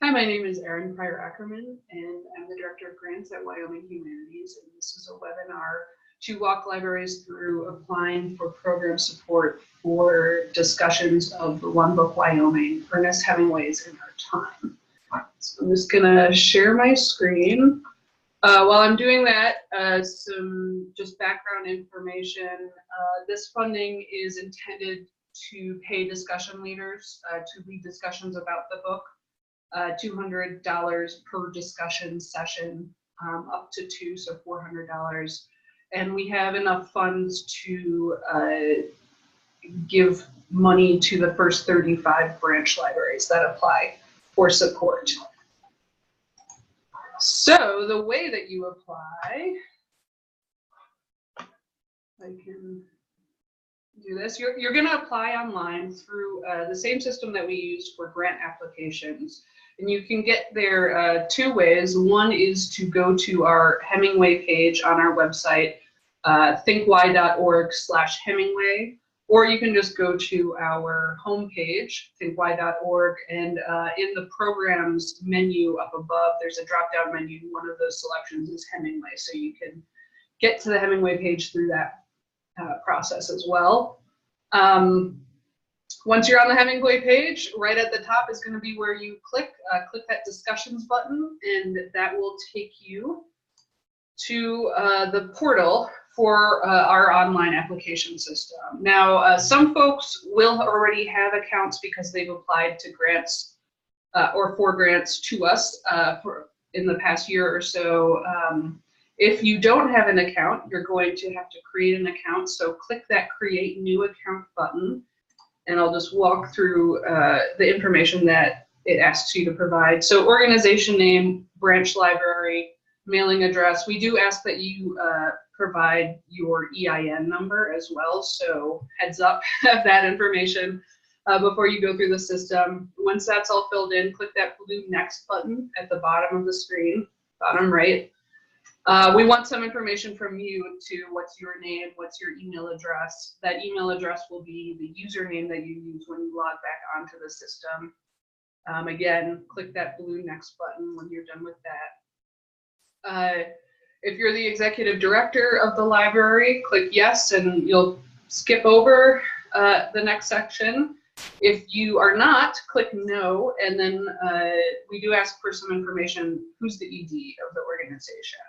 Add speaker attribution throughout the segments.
Speaker 1: Hi, my name is Erin Pryor Ackerman, and I'm the Director of Grants at Wyoming Humanities, and this is a webinar to walk libraries through applying for program support for discussions of the One Book Wyoming, Ernest Hemingway's In Our Time. So I'm just gonna share my screen. While I'm doing that, some just background information. This funding is intended to pay discussion leaders to lead discussions about the book. $200 per discussion session, up to 2, so $400. And we have enough funds to give money to the first 35 branch libraries that apply for support. So the way that you apply, I can do this. You're going to apply online through the same system that we use for grant applications. And you can get there two ways. One is to go to our Hemingway page on our website, thinkwy.org/Hemingway, or you can just go to our homepage, thinkwy.org, and in the programs menu up above, there's a drop-down menu. One of those selections is Hemingway, so you can get to the Hemingway page through that process as well. Once you're on the Hemingway page, right at the top is going to be where you click that discussions button, and that will take you to the portal for our online application system. Now, some folks will already have accounts because they've applied to grants or for grants to us in the past year or so. If you don't have an account, you're going to have to create an account. So click that Create New Account button, and I'll just walk through the information that it asks you to provide. So organization name, branch library, mailing address. We do ask that you provide your EIN number as well. So heads up, have that information before you go through the system. Once that's all filled in, click that blue Next button at the bottom of the screen, bottom right. We want some information from you to what's your name, what's your email address. That email address will be the username that you use when you log back onto the system. Again, click that blue Next button when you're done with that. If you're the executive director of the library, click Yes, and you'll skip over the next section. If you are not, click No, and then we do ask for some information. Who's the ED of the organization?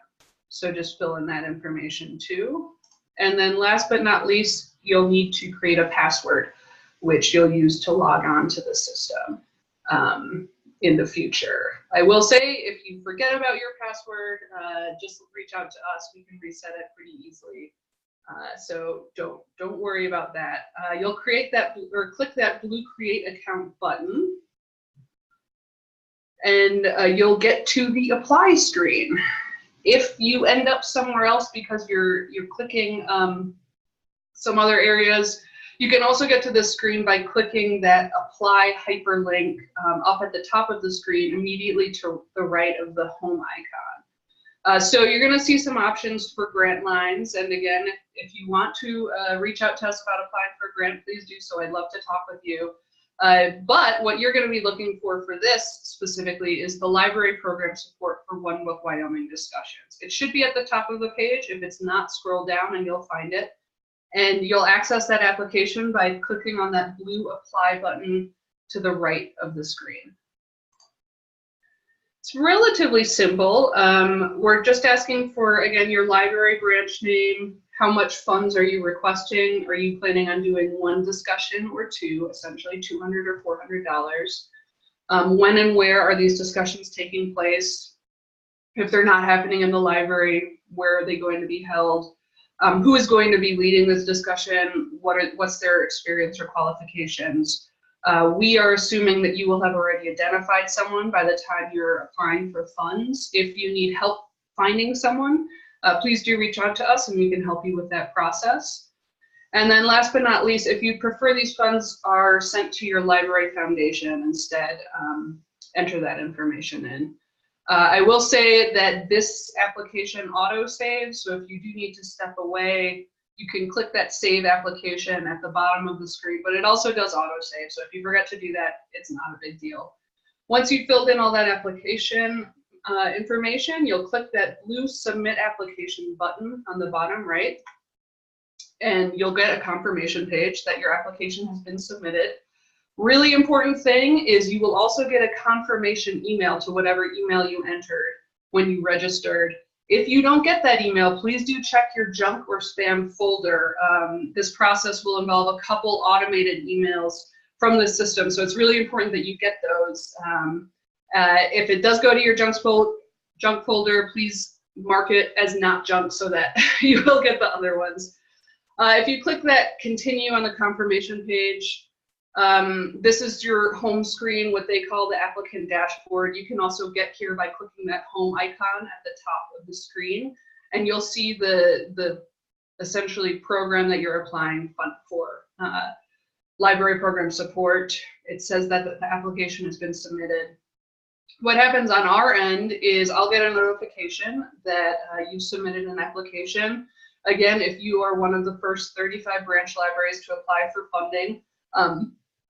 Speaker 1: So just fill in that information too. And then last but not least, you'll need to create a password, which you'll use to log on to the system in the future. I will say, if you forget about your password, just reach out to us. We can reset it pretty easily. So don't worry about that. You'll create that or click that blue Create Account button, and you'll get to the Apply screen. If you end up somewhere else because you're clicking some other areas, you can also get to this screen by clicking that Apply hyperlink up at the top of the screen, immediately to the right of the home icon. So you're going to see some options for grant lines, and again, if you want to reach out to us about applying for a grant, please do so. I'd love to talk with you. But what you're going to be looking for this specifically is the library program support for One Book Wyoming discussions. It should be at the top of the page. If it's not, scroll down and you'll find it. And you'll access that application by clicking on that blue Apply button to the right of the screen. It's relatively simple. We're just asking for, again, your library branch name. How much funds are you requesting? Are you planning on doing one discussion or two, essentially $200 or $400? When and where are these discussions taking place? If they're not happening in the library, where are they going to be held? Who is going to be leading this discussion? What's their experience or qualifications? We are assuming that you will have already identified someone by the time you're applying for funds. If you need help finding someone, please do reach out to us and we can help you with that process. And then last but not least, if you prefer these funds are sent to your library foundation instead, enter that information in. I will say that this application auto-saves, so if you do need to step away, you can click that Save Application at the bottom of the screen, but it also does auto-save, so if you forget to do that, it's not a big deal. Once you've filled in all that application information, you'll click that blue Submit Application button on the bottom right, and you'll get a confirmation page that your application has been submitted. Really important thing is you will also get a confirmation email to whatever email you entered when you registered. If you don't get that email, please do check your junk or spam folder. This process will involve a couple automated emails from the system, so it's really important that you get those. If it does go to your junk folder, please mark it as not junk so that you will get the other ones. If you click that continue on the confirmation page, this is your home screen, what they call the applicant dashboard. You can also get here by clicking that home icon at the top of the screen, and you'll see the essentially program that you're applying for. Library program support. It says that the application has been submitted. What happens on our end is I'll get a notification that you submitted an application. Again, if you are one of the first 35 branch libraries to apply for funding,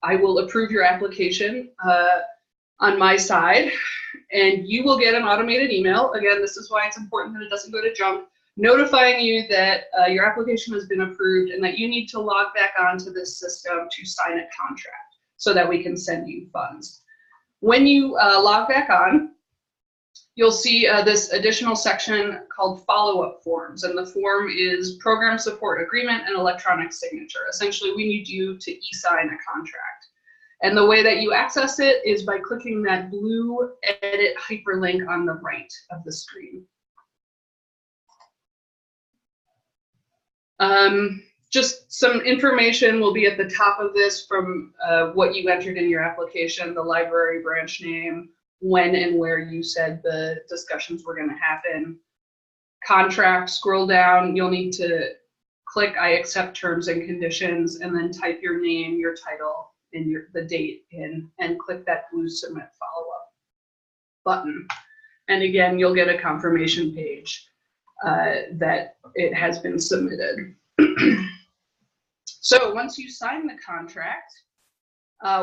Speaker 1: I will approve your application on my side, and you will get an automated email. Again, this is why it's important that it doesn't go to junk, notifying you that your application has been approved and that you need to log back onto this system to sign a contract so that we can send you funds. When you log back on, you'll see this additional section called follow-up forms, and the form is program support agreement and electronic signature. Essentially, we need you to e-sign a contract. And the way that you access it is by clicking that blue edit hyperlink on the right of the screen. Just some information will be at the top of this from what you entered in your application, the library branch name, when and where you said the discussions were going to happen. Contract, scroll down, you'll need to click I accept terms and conditions, and then type your name, your title, and the date in, and click that blue submit follow-up button. And again, you'll get a confirmation page that it has been submitted. So once you sign the contract,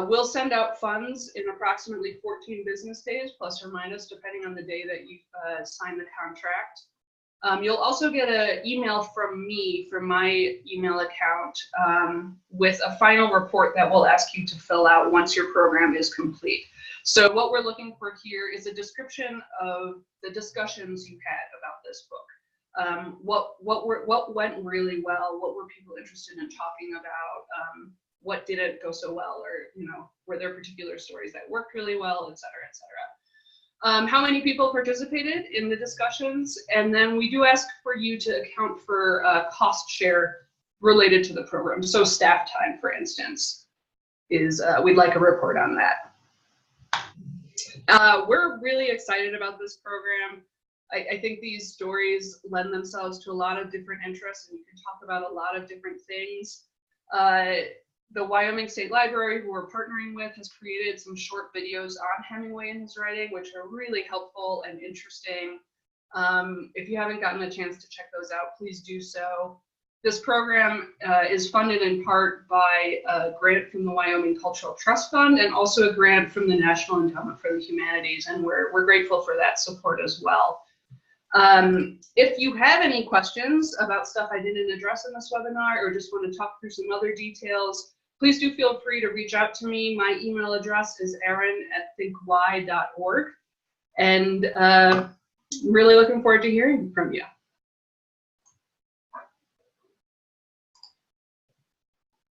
Speaker 1: we'll send out funds in approximately 14 business days, plus or minus, depending on the day that you sign the contract. You'll also get an email from me, from my email account, with a final report that we'll ask you to fill out once your program is complete. So what we're looking for here is a description of the discussions you had about this book. What went really well? What were people interested in talking about? What didn't go so well, or were there particular stories that worked really well, et cetera, et cetera. How many people participated in the discussions? And then we do ask for you to account for cost share related to the program. So staff time, for instance, is we'd like a report on that. We're really excited about this program. I think these stories lend themselves to a lot of different interests, and you can talk about a lot of different things. The Wyoming State Library, who we're partnering with, has created some short videos on Hemingway and his writing, which are really helpful and interesting. If you haven't gotten a chance to check those out, please do so. This program is funded in part by a grant from the Wyoming Cultural Trust Fund and also a grant from the National Endowment for the Humanities, and we're grateful for that support as well. If you have any questions about stuff I didn't address in this webinar, or just want to talk through some other details, please do feel free to reach out to me. My email address is erin@thinkwhy.org, and I'm really looking forward to hearing from you.